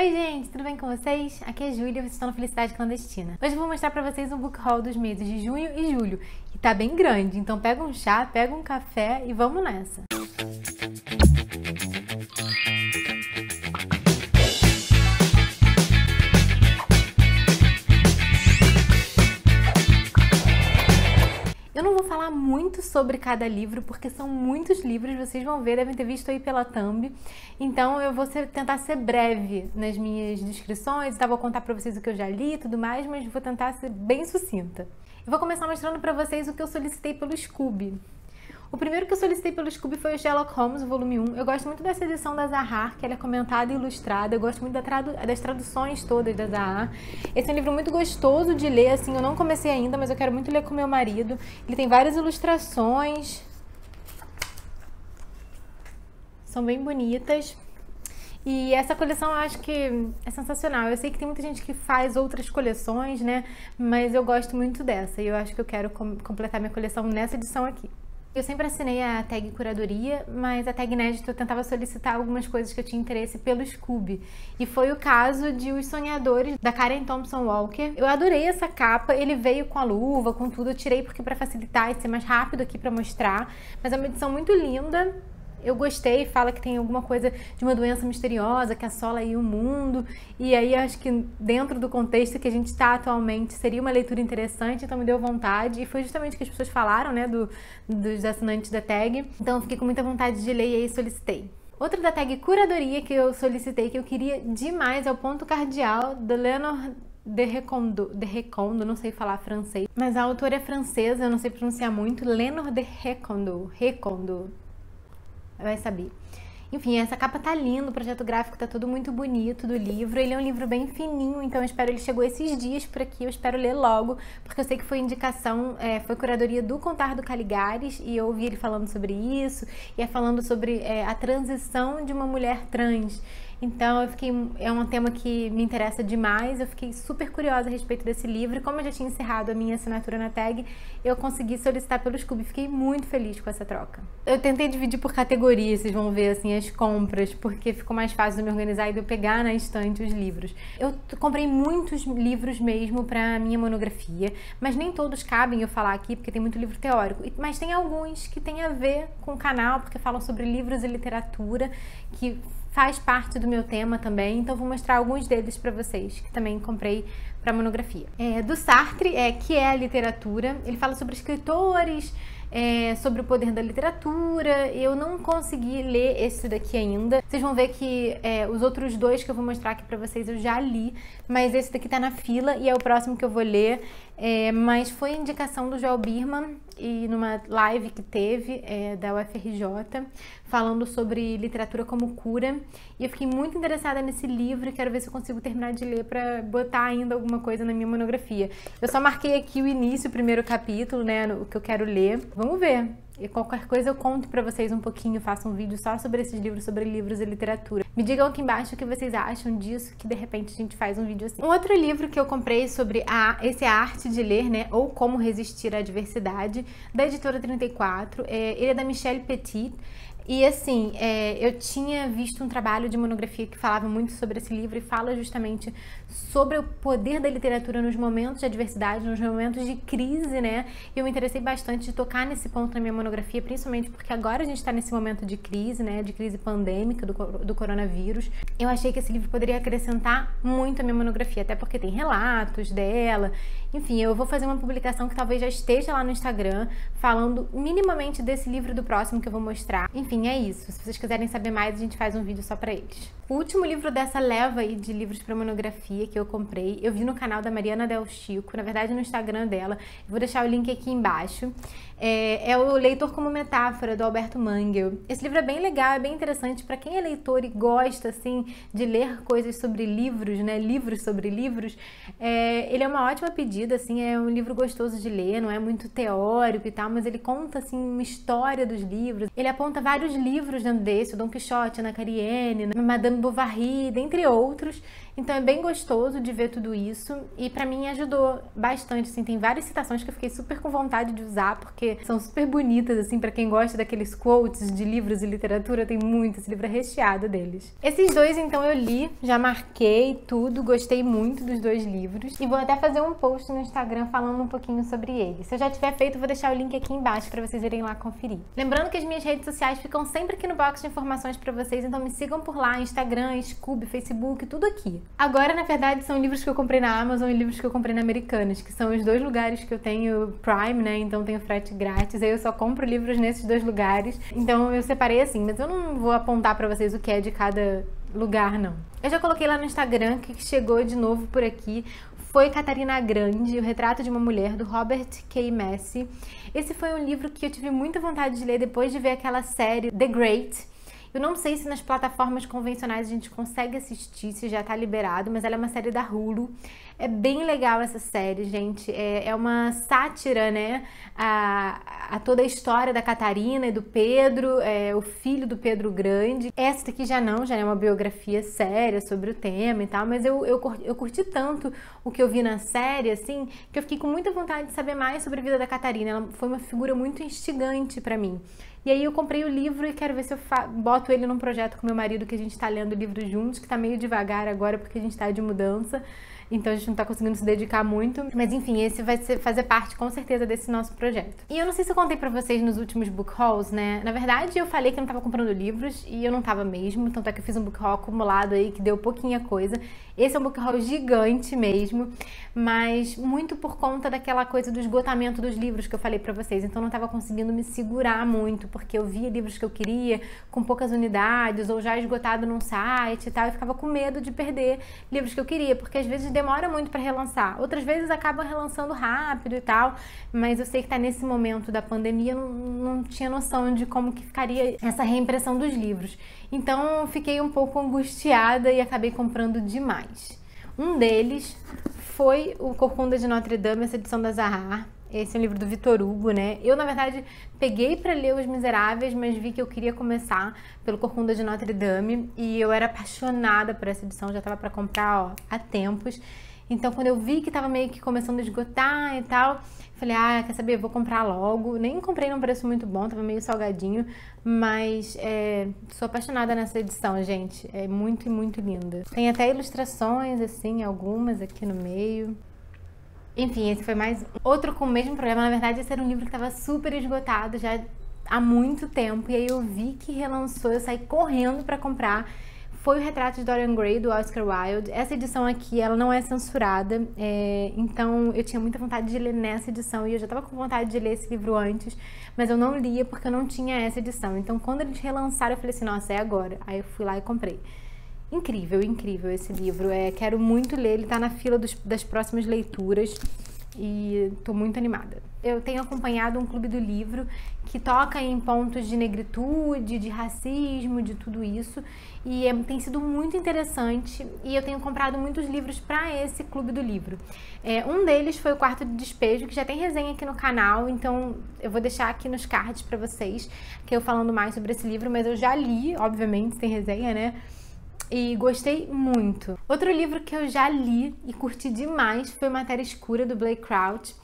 Oi gente, tudo bem com vocês? Aqui é a Júlia e vocês estão no Felicidade Clandestina. Hoje eu vou mostrar pra vocês um book haul dos meses de junho e julho, que tá bem grande, então pega um chá, pega um café e vamos nessa! Eu não vou falar muito sobre cada livro, porque são muitos livros, vocês vão ver, devem ter visto aí pela thumb. Então eu vou tentar ser breve nas minhas descrições, tá? Vou contar pra vocês o que eu já li e tudo mais, mas vou tentar ser bem sucinta. Eu vou começar mostrando pra vocês o que eu solicitei pelo Scooby. O primeiro que eu solicitei pelo Scooby foi o Sherlock Holmes, volume 1. Eu gosto muito dessa edição da Zahar, que ela é comentada e ilustrada. Eu gosto muito das traduções todas da Zahar. Esse é um livro muito gostoso de ler, assim, eu não comecei ainda, mas eu quero muito ler com meu marido. Ele tem várias ilustrações. São bem bonitas. E essa coleção eu acho que é sensacional. Eu sei que tem muita gente que faz outras coleções, né? Mas eu gosto muito dessa e eu acho que eu quero completar minha coleção nessa edição aqui. Eu sempre assinei a tag curadoria, mas a tag inédita eu tentava solicitar algumas coisas que eu tinha interesse pelo Scooby. E foi o caso de Os Sonhadores, da Karen Thompson Walker. Eu adorei essa capa, ele veio com a luva, com tudo. Eu tirei porque para facilitar e ser mais rápido aqui para mostrar. Mas é uma edição muito linda. Eu gostei, fala que tem alguma coisa de uma doença misteriosa que assola aí o mundo. E aí acho que dentro do contexto que a gente está atualmente seria uma leitura interessante, então me deu vontade. E foi justamente o que as pessoas falaram, né, dos assinantes da tag. Então eu fiquei com muita vontade de ler e aí solicitei. Outra da tag curadoria que eu solicitei, que eu queria demais, é o Ponto Cardial, da Léonore de Recondo, não sei falar francês. Mas a autora é francesa, eu não sei pronunciar muito. Léonore de Recondo. Vai saber. Enfim, essa capa tá linda, o projeto gráfico tá tudo muito bonito do livro. Ele é um livro bem fininho, então eu espero, ele chegou esses dias por aqui, eu espero ler logo, porque eu sei que foi indicação, foi curadoria do Contar do Caligares, e eu ouvi ele falando sobre isso, e falando sobre a transição de uma mulher trans. Então é um tema que me interessa demais, eu fiquei super curiosa a respeito desse livro, e como eu já tinha encerrado a minha assinatura na tag, eu consegui solicitar pelo Scooby, fiquei muito feliz com essa troca. Eu tentei dividir por categorias, vocês vão ver assim as compras, porque ficou mais fácil de me organizar e de eu pegar na estante os livros. Eu comprei muitos livros mesmo para minha monografia, mas nem todos cabem eu falar aqui, porque tem muito livro teórico, mas tem alguns que tem a ver com o canal, porque falam sobre livros e literatura, que faz parte do meu tema também, então vou mostrar alguns deles para vocês, que também comprei para monografia. Do Sartre, que é a literatura, ele fala sobre escritores, sobre o poder da literatura. Eu não consegui ler esse daqui ainda. Vocês vão ver que os outros dois que eu vou mostrar aqui pra vocês eu já li, mas esse daqui tá na fila e é o próximo que eu vou ler. Mas foi indicação do Joel Birman e numa live que teve da UFRJ, falando sobre literatura como cura. E eu fiquei muito interessada nesse livro e quero ver se eu consigo terminar de ler pra botar ainda alguma coisa na minha monografia. Eu só marquei aqui o início, o primeiro capítulo, né, o que eu quero ler. Vamos ver. E qualquer coisa eu conto pra vocês um pouquinho, faço um vídeo só sobre esses livros, sobre livros e literatura. Me digam aqui embaixo o que vocês acham disso, que de repente a gente faz um vídeo assim. Um outro livro que eu comprei sobre esse é a arte de ler, né, ou como resistir à adversidade, da editora 34, ele é da Michelle Petit. E assim, eu tinha visto um trabalho de monografia que falava muito sobre esse livro e fala justamente sobre o poder da literatura nos momentos de adversidade, nos momentos de crise, né? E eu me interessei bastante de tocar nesse ponto na minha monografia, principalmente porque agora a gente está nesse momento de crise, né? De crise pandêmica do coronavírus. Eu achei que esse livro poderia acrescentar muito a minha monografia, até porque tem relatos dela. Enfim, eu vou fazer uma publicação que talvez já esteja lá no Instagram, falando minimamente desse livro do próximo que eu vou mostrar. Enfim, é isso. Se vocês quiserem saber mais, a gente faz um vídeo só pra eles. O último livro dessa leva aí de livros pra monografia que eu comprei, eu vi no canal da Mariana Del Chico, na verdade no Instagram dela. Eu vou deixar o link aqui embaixo. É o Leitor como Metáfora, do Alberto Mangel. Esse livro é bem legal, é bem interessante para quem é leitor e gosta, assim, de ler coisas sobre livros, né? Livros sobre livros. Ele é uma ótima pedida, assim, é um livro gostoso de ler, não é muito teórico e tal, mas ele conta, assim, uma história dos livros. Ele aponta vários livros dentro desse, o Dom Quixote, Ana Karenina, Madame Bovary, dentre outros. Então é bem gostoso de ver tudo isso e pra mim ajudou bastante, assim, tem várias citações que eu fiquei super com vontade de usar, porque são super bonitas, assim, pra quem gosta daqueles quotes de livros e literatura, tem muito, esse livro é recheado deles. Esses dois, então, eu li, já marquei tudo, gostei muito dos dois livros e vou até fazer um post no Instagram falando um pouquinho sobre eles. Se eu já tiver feito, vou deixar o link aqui embaixo pra vocês irem lá conferir. Lembrando que as minhas redes sociais ficam sempre aqui no box de informações pra vocês, então me sigam por lá, Instagram, Scoob, Facebook, tudo aqui. Agora, na verdade, são livros que eu comprei na Amazon e livros que eu comprei na Americanas, que são os dois lugares que eu tenho Prime, né? Então tenho frete grátis, aí eu só compro livros nesses dois lugares. Então eu separei assim, mas eu não vou apontar pra vocês o que é de cada lugar, não. Eu já coloquei lá no Instagram que chegou de novo por aqui. Foi Catarina Grande, O Retrato de uma Mulher, do Robert K. Massie. Esse foi um livro que eu tive muita vontade de ler depois de ver aquela série The Great. Eu não sei se nas plataformas convencionais a gente consegue assistir, se já tá liberado, mas ela é uma série da Hulu. É bem legal essa série, gente. É uma sátira, né, a toda a história da Catarina e do Pedro, o filho do Pedro Grande. Essa daqui já é uma biografia séria sobre o tema e tal, mas eu curti tanto o que eu vi na série, assim, que eu fiquei com muita vontade de saber mais sobre a vida da Catarina. Ela foi uma figura muito instigante pra mim. E aí eu comprei o livro e quero ver se eu boto ele num projeto com meu marido, que a gente tá lendo o livro juntos, que tá meio devagar agora porque a gente tá de mudança. Então a gente não tá conseguindo se dedicar muito. Mas enfim, esse vai fazer parte com certeza desse nosso projeto. E eu não sei se eu contei pra vocês nos últimos book hauls, né? Na verdade, eu falei que eu não tava comprando livros e eu não tava mesmo. Tanto é que eu fiz um book haul acumulado aí que deu pouquinha coisa. Esse é um book haul gigante mesmo, mas muito por conta daquela coisa do esgotamento dos livros que eu falei pra vocês. Então eu não tava conseguindo me segurar muito, porque eu via livros que eu queria com poucas unidades ou já esgotado num site e tal. Eu ficava com medo de perder livros que eu queria, porque às vezes demora muito para relançar. Outras vezes acabam relançando rápido e tal, mas eu sei que tá nesse momento da pandemia, eu não tinha noção de como que ficaria essa reimpressão dos livros. Então fiquei um pouco angustiada e acabei comprando demais. Um deles foi o Corcunda de Notre Dame, essa edição da Zahar. Esse é um livro do Victor Hugo, né? Eu, na verdade, peguei para ler Os Miseráveis, mas vi que eu queria começar pelo Corcunda de Notre Dame e eu era apaixonada por essa edição, já estava para comprar, ó, há tempos. Então, quando eu vi que estava meio que começando a esgotar e tal, falei, quer saber, vou comprar logo. Nem comprei num preço muito bom, tava meio salgadinho, mas sou apaixonada nessa edição, gente. É muito, muito linda. Tem até ilustrações, assim, algumas aqui no meio. Enfim, esse foi mais outro com o mesmo problema. Na verdade, esse era um livro que estava super esgotado já há muito tempo. E aí eu vi que relançou, eu saí correndo para comprar. Foi o Retrato de Dorian Gray, do Oscar Wilde. Essa edição aqui, ela não é censurada, então eu tinha muita vontade de ler nessa edição. E eu já estava com vontade de ler esse livro antes, mas eu não lia porque eu não tinha essa edição. Então quando eles relançaram, eu falei assim, nossa, é agora. Aí eu fui lá e comprei. Incrível, incrível esse livro. Quero muito ler, ele tá na fila das próximas leituras e tô muito animada. Eu tenho acompanhado um clube do livro que toca em pontos de negritude, de racismo, de tudo isso, e tem sido muito interessante, e eu tenho comprado muitos livros para esse clube do livro. Um deles foi o Quarto de Despejo, que já tem resenha aqui no canal, então eu vou deixar aqui nos cards para vocês, que eu falando mais sobre esse livro, mas eu já li, obviamente, tem resenha, né? E gostei muito. Outro livro que eu já li e curti demais foi Matéria Escura, do Blake Crouch.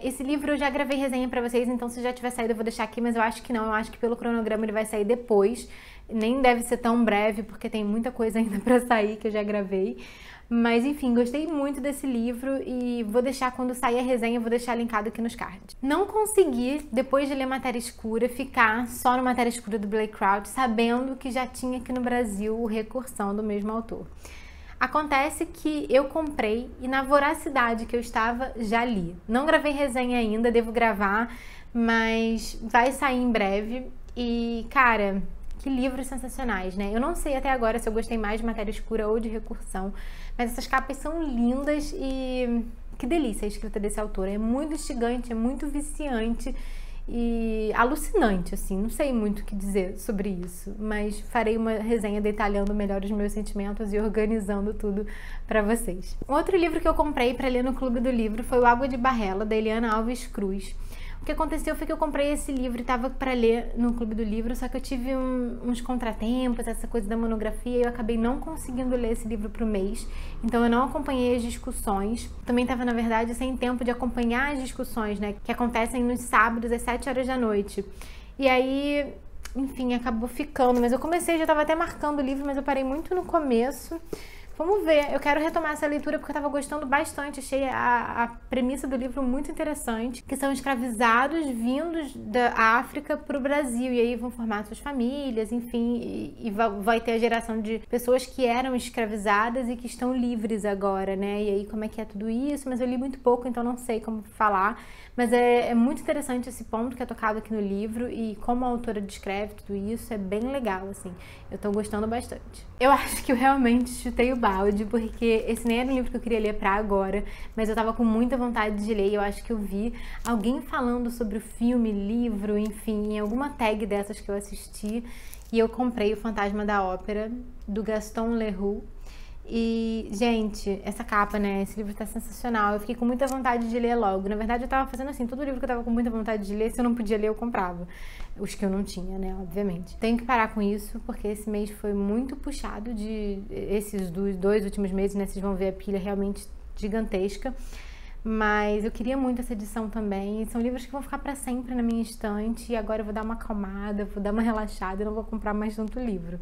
Esse livro eu já gravei resenha pra vocês, então se já tiver saído eu vou deixar aqui, mas eu acho que não. Eu acho que pelo cronograma ele vai sair depois. Nem deve ser tão breve, porque tem muita coisa ainda pra sair que eu já gravei. Mas enfim, gostei muito desse livro e vou deixar, quando sair a resenha, vou deixar linkado aqui nos cards. Não consegui, depois de ler Matéria Escura, ficar só no Matéria Escura do Blake Crouch, sabendo que já tinha aqui no Brasil o Recursão do mesmo autor. Acontece que eu comprei e na voracidade que eu estava, já li. Não gravei resenha ainda, devo gravar, mas vai sair em breve. E, cara, que livros sensacionais, né? Eu não sei até agora se eu gostei mais de Matéria Escura ou de Recursão, mas essas capas são lindas e que delícia a escrita desse autor. É muito instigante, é muito viciante e alucinante, assim. Não sei muito o que dizer sobre isso, mas farei uma resenha detalhando melhor os meus sentimentos e organizando tudo pra vocês. Um outro livro que eu comprei pra ler no Clube do Livro foi o Água de Barrela, da Eliana Alves Cruz. O que aconteceu foi que eu comprei esse livro e tava pra ler no Clube do Livro, só que eu tive uns contratempos, essa coisa da monografia, e eu acabei não conseguindo ler esse livro pro mês, então eu não acompanhei as discussões. Também tava, na verdade, sem tempo de acompanhar as discussões, né, que acontecem nos sábados às 7 horas da noite. E aí, enfim, acabou ficando, mas eu comecei, já tava até marcando o livro, mas eu parei muito no começo. Vamos ver, eu quero retomar essa leitura porque eu tava gostando bastante, achei a premissa do livro muito interessante, que são escravizados vindos da África pro Brasil, e aí vão formar suas famílias, enfim, e vai ter a geração de pessoas que eram escravizadas e que estão livres agora, né, e aí como é que é tudo isso, mas eu li muito pouco, então não sei como falar, mas é muito interessante esse ponto que é tocado aqui no livro, e como a autora descreve tudo isso, é bem legal, assim, eu tô gostando bastante. Eu acho que eu realmente chutei o balde, porque esse nem era um livro que eu queria ler pra agora, mas eu tava com muita vontade de ler, e eu acho que eu vi alguém falando sobre o filme, livro, enfim, em alguma tag dessas que eu assisti, e eu comprei O Fantasma da Ópera, do Gaston Leroux. E, gente, essa capa, né, esse livro tá sensacional, eu fiquei com muita vontade de ler logo. Na verdade, eu tava fazendo assim, todo livro que eu tava com muita vontade de ler, se eu não podia ler, eu comprava. Os que eu não tinha, né, obviamente. Tenho que parar com isso, porque esse mês foi muito puxado esses dois últimos meses, né, vocês vão ver a pilha realmente gigantesca. Mas eu queria muito essa edição também, são livros que vão ficar pra sempre na minha estante, e agora eu vou dar uma acalmada, vou dar uma relaxada e não vou comprar mais tanto livro.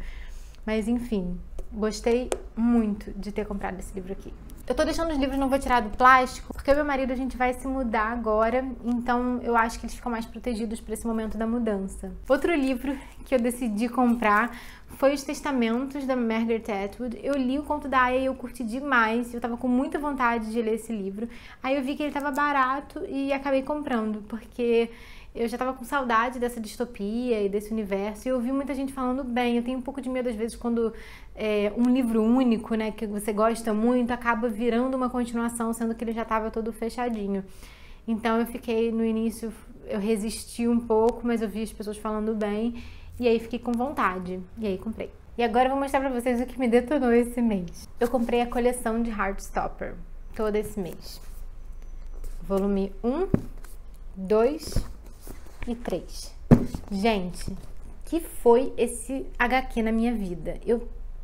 Mas enfim, gostei muito de ter comprado esse livro aqui. Eu tô deixando os livros, não vou tirar do plástico, porque meu marido, a gente vai se mudar agora, então eu acho que eles ficam mais protegidos para esse momento da mudança. Outro livro que eu decidi comprar foi Os Testamentos, da Margaret Atwood. Eu li o Conto da Aia e eu curti demais, eu tava com muita vontade de ler esse livro. Aí eu vi que ele tava barato e acabei comprando, porque eu já tava com saudade dessa distopia e desse universo, e eu ouvi muita gente falando bem. Eu tenho um pouco de medo, às vezes, quando um livro único, né, que você gosta muito, acaba virando uma continuação, sendo que ele já tava todo fechadinho. Então eu fiquei, no início, eu resisti um pouco, mas eu vi as pessoas falando bem, e aí fiquei com vontade, e aí comprei. E agora eu vou mostrar pra vocês o que me detonou esse mês. Eu comprei a coleção de Heartstopper, todo esse mês. Volume 1, 2... e 3. Gente, que foi esse HQ na minha vida?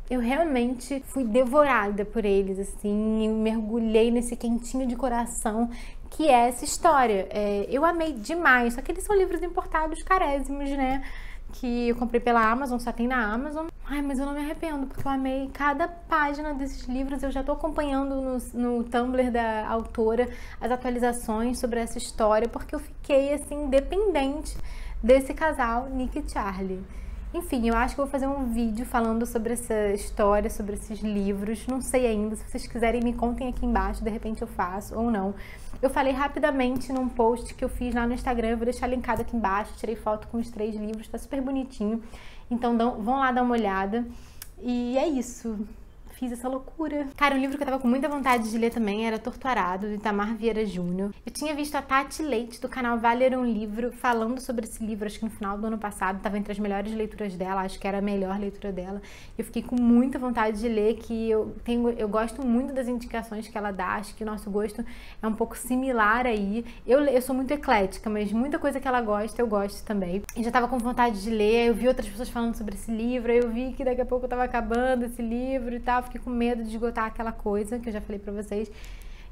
Eu realmente fui devorada por eles, assim, mergulhei nesse quentinho de coração que é essa história. Eu amei demais, só que eles são livros importados carésimos, né? Que eu comprei pela Amazon, só tem na Amazon. Ai, mas eu não me arrependo, porque eu amei cada página desses livros. Eu já tô acompanhando no Tumblr da autora as atualizações sobre essa história, porque eu fiquei, assim, dependente desse casal, Nick e Charlie. Enfim, eu acho que eu vou fazer um vídeo falando sobre essa história, sobre esses livros. Não sei ainda, se vocês quiserem me contem aqui embaixo, de repente eu faço ou não. Eu falei rapidamente num post que eu fiz lá no Instagram, eu vou deixar linkado aqui embaixo, tirei foto com os 3 livros, tá super bonitinho. Então vão lá dar uma olhada. E é isso. Fiz essa loucura. Cara, um livro que eu tava com muita vontade de ler também era Torto Arado, de Itamar Vieira Júnior. Eu tinha visto a Tati Leite, do canal Vale Ler um Livro, falando sobre esse livro, acho que no final do ano passado, tava entre as melhores leituras dela, acho que era a melhor leitura dela. Eu fiquei com muita vontade de ler, que eu gosto muito das indicações que ela dá, acho que o nosso gosto é um pouco similar aí. Eu sou muito eclética, mas muita coisa que ela gosta, eu gosto também. Eu já tava com vontade de ler, eu vi outras pessoas falando sobre esse livro, aí eu vi que daqui a pouco eu tava acabando esse livro e tal, fiquei com medo de esgotar aquela coisa que eu já falei pra vocês.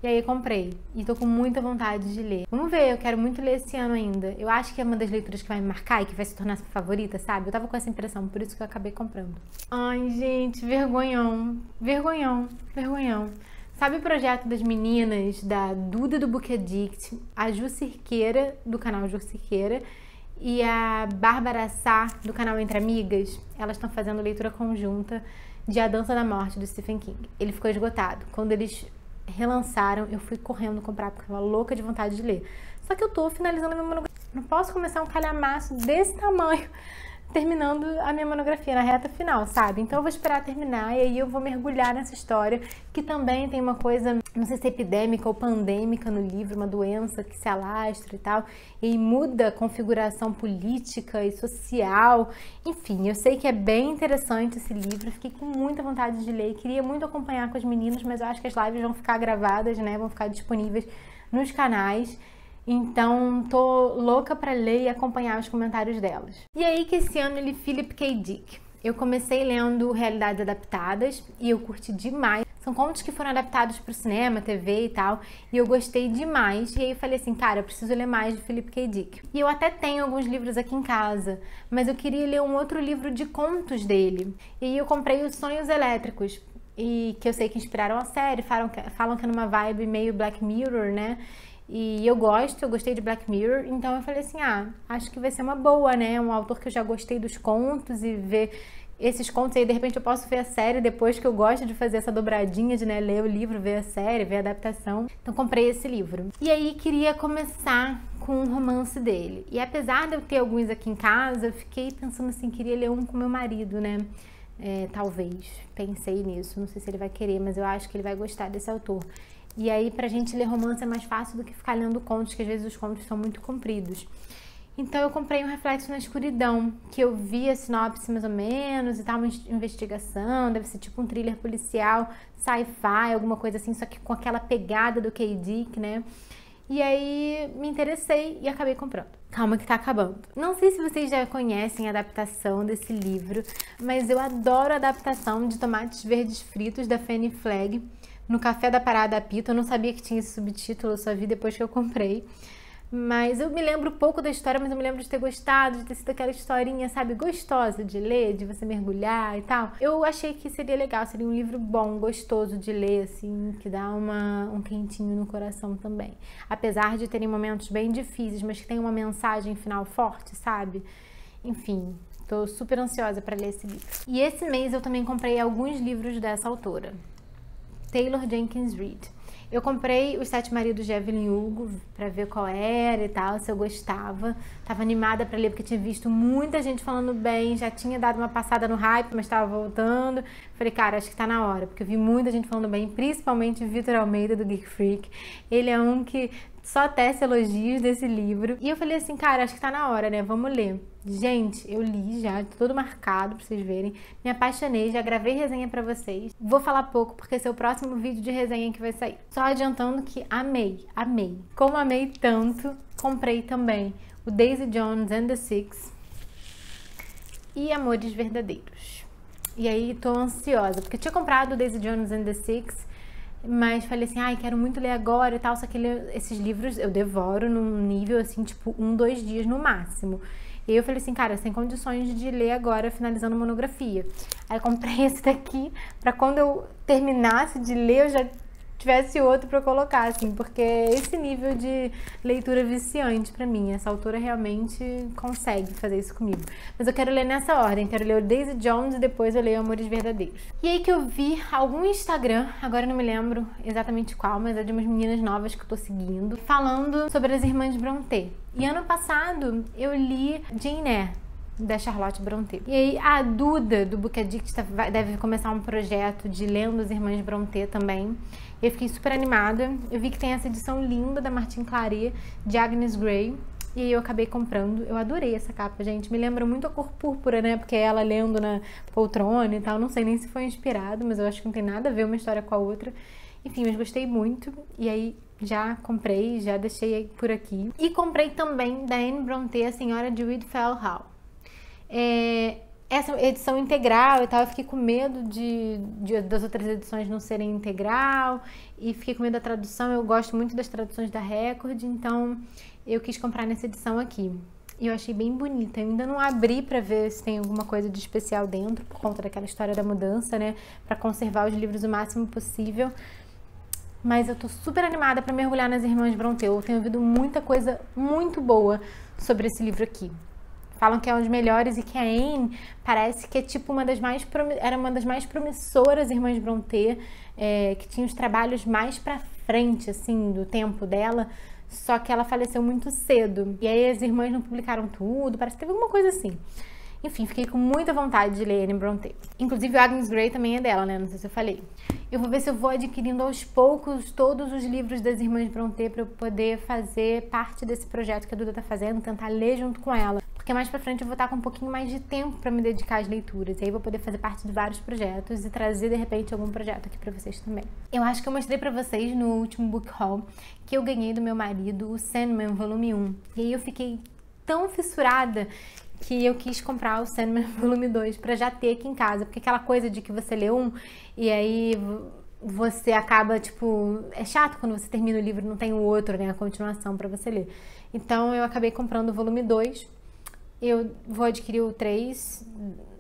E aí eu comprei. E tô com muita vontade de ler. Vamos ver, eu quero muito ler esse ano ainda. Eu acho que é uma das leituras que vai me marcar e que vai se tornar favorita, sabe? Eu tava com essa impressão, por isso que eu acabei comprando. Ai, gente, vergonhão. Vergonhão, vergonhão. Sabe o projeto das meninas da Duda do Book Addict, a Ju Cirqueira, do canal Ju Cirqueira, e a Bárbara Sá, do canal Entre Amigas? Elas estão fazendo leitura conjunta de A Dança da Morte, do Stephen King. Ele ficou esgotado. Quando eles relançaram, eu fui correndo comprar, porque eu tava louca de vontade de ler. Só que eu tô finalizando a minha monografia. Não posso começar um calhamaço desse tamanho terminando a minha monografia na reta final, sabe? Então eu vou esperar terminar e aí eu vou mergulhar nessa história, que também tem uma coisa, não sei se é epidêmica ou pandêmica no livro, uma doença que se alastra e tal, e muda a configuração política e social. Enfim, eu sei que é bem interessante esse livro, fiquei com muita vontade de ler, queria muito acompanhar com as meninas, mas eu acho que as lives vão ficar gravadas, né? Vão ficar disponíveis nos canais. Então, tô louca pra ler e acompanhar os comentários delas. E aí que esse ano eu li Philip K. Dick. Eu comecei lendo Realidades Adaptadas e eu curti demais. São contos que foram adaptados para o cinema, TV e tal, e eu gostei demais. E aí eu falei assim, cara, eu preciso ler mais de Philip K. Dick. E eu até tenho alguns livros aqui em casa, mas eu queria ler um outro livro de contos dele. E aí eu comprei Os Sonhos Elétricos, e que eu sei que inspiraram a série, falam que é numa vibe meio Black Mirror, né? E eu gostei de Black Mirror, então eu falei assim, acho que vai ser uma boa, né? Um autor que eu já gostei dos contos e ver esses contos aí, de repente eu posso ver a série depois, que eu gosto de fazer essa dobradinha de, né, ler o livro, ver a série, ver a adaptação. Então comprei esse livro. E aí queria começar com um romance dele. E apesar de eu ter alguns aqui em casa, eu fiquei pensando assim, queria ler um com meu marido, né? Talvez, pensei nisso, não sei se ele vai querer, mas eu acho que ele vai gostar desse autor. E aí pra gente ler romance é mais fácil do que ficar lendo contos, que às vezes os contos são muito compridos. Então eu comprei um Reflexo na Escuridão, que eu vi a sinopse mais ou menos e tal, uma investigação, deve ser tipo um thriller policial, sci-fi, alguma coisa assim, só que com aquela pegada do K. Dick, né? E aí me interessei e acabei comprando. Calma que tá acabando. Não sei se vocês já conhecem a adaptação desse livro, mas eu adoro a adaptação de Tomates Verdes Fritos, da Fannie Flagg, no Café da Parada Apito. Eu não sabia que tinha esse subtítulo, eu só vi depois que eu comprei. Mas eu me lembro pouco da história, mas eu me lembro de ter gostado, de ter sido aquela historinha, sabe, gostosa de ler, de você mergulhar e tal. Eu achei que seria legal, seria um livro bom, gostoso de ler, assim, que dá um quentinho no coração também. Apesar de terem momentos bem difíceis, mas que tem uma mensagem final forte, sabe? Enfim, tô super ansiosa para ler esse livro. E esse mês eu também comprei alguns livros dessa autora, Taylor Jenkins Reid. Eu comprei Os Sete Maridos de Evelyn Hugo pra ver qual era e tal, se eu gostava. Tava animada pra ler porque tinha visto muita gente falando bem, já tinha dado uma passada no hype, mas tava voltando. Falei, cara, acho que tá na hora, porque eu vi muita gente falando bem, principalmente Vitor Almeida, do Geek Freak. Ele é um que só tece elogios desse livro. E eu falei assim, cara, acho que tá na hora, né? Vamos ler. Gente, eu li já, todo marcado pra vocês verem. Me apaixonei, já gravei resenha pra vocês. Vou falar pouco porque esse é o próximo vídeo de resenha que vai sair. Só adiantando que amei. Como amei tanto, comprei também o Daisy Jones and the Six e Amores Verdadeiros. E aí tô ansiosa, porque eu tinha comprado o Daisy Jones and the Six, mas falei assim, quero muito ler agora e tal, só que esses livros eu devoro num nível assim, tipo 2 dias no máximo. E aí eu falei assim, cara, sem condições de ler agora, finalizando monografia. Aí eu comprei esse daqui pra quando eu terminasse de ler, eu já tivesse outro pra colocar, assim, porque esse nível de leitura viciante pra mim, essa autora realmente consegue fazer isso comigo. Mas eu quero ler nessa ordem, quero ler o Daisy Jones e depois eu leio Amores Verdadeiros. E aí que eu vi algum Instagram, agora eu não me lembro exatamente qual, mas é de umas meninas novas que eu tô seguindo, falando sobre as irmãs Brontë. E ano passado eu li Jane Eyre, da Charlotte Brontë. E aí a Duda, do Book Addict, deve começar um projeto de lendo as irmãs Brontë também. Eu fiquei super animada. Eu vi que tem essa edição linda da Martine Claret, de Agnes Grey. E aí eu acabei comprando. Eu adorei essa capa, gente. Me lembra muito a Cor Púrpura, né? Porque é ela lendo na poltrona e tal. Não sei nem se foi inspirado, mas eu acho que não tem nada a ver uma história com a outra. Enfim, mas gostei muito. E aí já comprei, já deixei por aqui. E comprei também da Anne Brontë, A Senhora de Widfell Hall. Essa edição integral e tal, eu fiquei com medo das outras edições não serem integral e fiquei com medo da tradução. Eu gosto muito das traduções da Record, então eu quis comprar nessa edição aqui. E eu achei bem bonita. Eu ainda não abri pra ver se tem alguma coisa de especial dentro, por conta daquela história da mudança, né? Pra conservar os livros o máximo possível. Mas eu tô super animada pra mergulhar nas Irmãs Brontë. Eu tenho ouvido muita coisa muito boa sobre esse livro aqui. Falam que é um dos melhores e que a Anne parece que é tipo era uma das mais promissoras Irmãs Brontë, que tinha os trabalhos mais pra frente, assim, do tempo dela, só que ela faleceu muito cedo. E aí as irmãs não publicaram tudo, parece que teve alguma coisa assim. Enfim, fiquei com muita vontade de ler Anne Brontë. Inclusive o Agnes Grey também é dela, né? Não sei se eu falei. Eu vou ver se eu vou adquirindo aos poucos todos os livros das Irmãs Brontë para eu poder fazer parte desse projeto que a Duda tá fazendo, tentar ler junto com ela. porque mais pra frente eu vou estar com um pouquinho mais de tempo pra me dedicar às leituras, e aí eu vou poder fazer parte de vários projetos e trazer, de repente, algum projeto aqui pra vocês também. Eu acho que eu mostrei pra vocês no último book haul que eu ganhei do meu marido o Sandman volume 1, e aí eu fiquei tão fissurada que eu quis comprar o Sandman volume 2 pra já ter aqui em casa, porque aquela coisa de que você lê um e aí você acaba, tipo, é chato quando você termina o livro e não tem o outro, né, a continuação pra você ler. Então eu acabei comprando o volume 2, eu vou adquirir o 3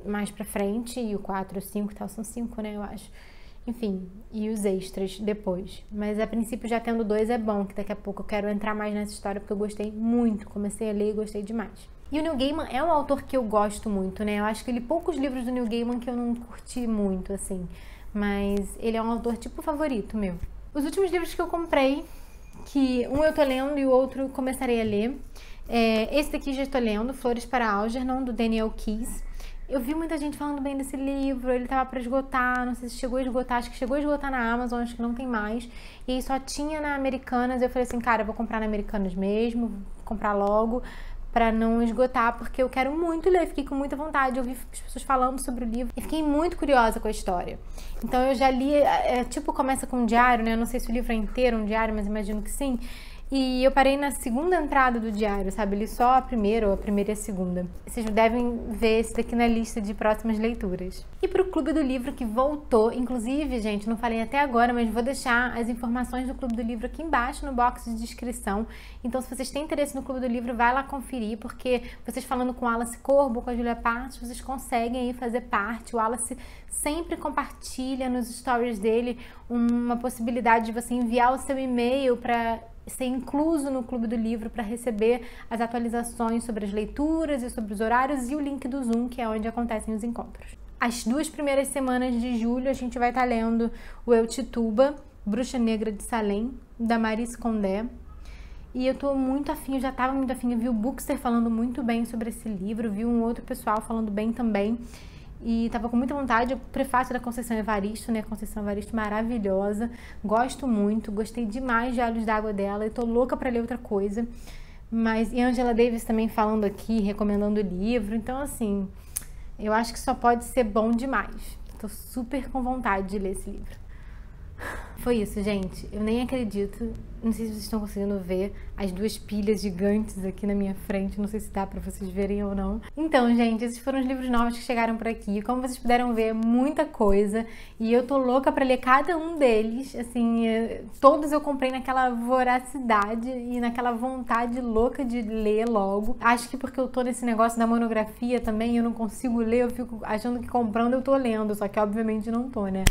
mais pra frente, e o 4, o 5 e tal, são 5, né, eu acho. Enfim, e os extras depois. Mas a princípio, já tendo 2 é bom, que daqui a pouco eu quero entrar mais nessa história, porque eu gostei muito, comecei a ler e gostei demais. E o Neil Gaiman é um autor que eu gosto muito, né, eu acho que eu li poucos livros do Neil Gaiman que eu não curti muito, assim, mas ele é um autor tipo favorito meu. Os últimos livros que eu comprei, que um eu tô lendo e o outro começarei a ler, esse daqui já estou lendo, Flores para Algernon, do Daniel Keyes. Eu vi muita gente falando bem desse livro, ele tava para esgotar, não sei se chegou a esgotar, acho que chegou a esgotar na Amazon, acho que não tem mais. E aí só tinha na Americanas, eu falei assim, cara, eu vou comprar na Americanas mesmo, vou comprar logo, pra não esgotar, porque eu quero muito ler, fiquei com muita vontade, eu ouvi as pessoas falando sobre o livro e fiquei muito curiosa com a história. Então eu já li, tipo, começa com um diário, né, eu não sei se o livro é inteiro um diário, mas imagino que sim. E eu parei na segunda entrada do diário, sabe? Li só a primeira, ou a primeira e a segunda. Vocês devem ver esse daqui na lista de próximas leituras. E pro Clube do Livro, que voltou, inclusive, gente, não falei até agora, mas vou deixar as informações do Clube do Livro aqui embaixo no box de descrição. Então, se vocês têm interesse no Clube do Livro, vai lá conferir, porque vocês falando com o Wallace Corbo, com a Julia Partes, vocês conseguem aí fazer parte. O Wallace sempre compartilha nos stories dele uma possibilidade de você enviar o seu e-mail para ser incluso no Clube do Livro para receber as atualizações sobre as leituras e sobre os horários e o link do Zoom, que é onde acontecem os encontros. As 2 primeiras semanas de julho a gente vai estar lendo o Eu Tituba, Bruxa Negra de Salem, da Maryse Condé. E eu tô muito afim, eu já tava muito afim, eu vi o Bookster falando muito bem sobre esse livro, vi um outro pessoal falando bem também. E tava com muita vontade, o prefácio da Conceição Evaristo, né? Conceição Evaristo maravilhosa, gosto muito, gostei demais de Olhos d'Água dela e tô louca pra ler outra coisa. Mas, e Angela Davis também falando aqui, recomendando o livro, então assim, eu acho que só pode ser bom demais. Tô super com vontade de ler esse livro. Foi isso, gente. Eu nem acredito. Não sei se vocês estão conseguindo ver as 2 pilhas gigantes aqui na minha frente. Não sei se dá pra vocês verem ou não. Então, gente, esses foram os livros novos que chegaram por aqui. Como vocês puderam ver, muita coisa. E eu tô louca pra ler cada um deles. Assim, todos eu comprei naquela voracidade e naquela vontade louca de ler logo. Acho que porque eu tô nesse negócio da monografia também, eu não consigo ler. Eu fico achando que comprando eu tô lendo. Só que, obviamente, não tô, né?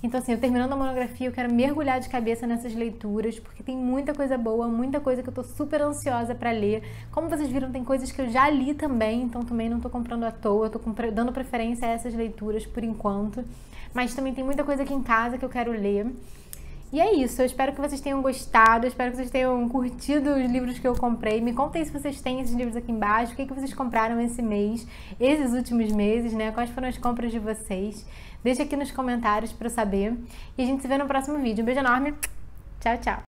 Então, assim, eu terminando a monografia, eu quero mergulhar de cabeça nessas leituras, porque tem muita coisa boa, muita coisa que eu tô super ansiosa pra ler. Como vocês viram, tem coisas que eu já li também, então também não tô comprando à toa, tô dando preferência a essas leituras por enquanto. Mas também tem muita coisa aqui em casa que eu quero ler. E é isso, eu espero que vocês tenham gostado, eu espero que vocês tenham curtido os livros que eu comprei. Me contem se vocês têm esses livros aqui embaixo, o que vocês compraram esse mês, esses últimos meses, né? Quais foram as compras de vocês? Deixa aqui nos comentários pra eu saber. E a gente se vê no próximo vídeo. Um beijo enorme, tchau, tchau!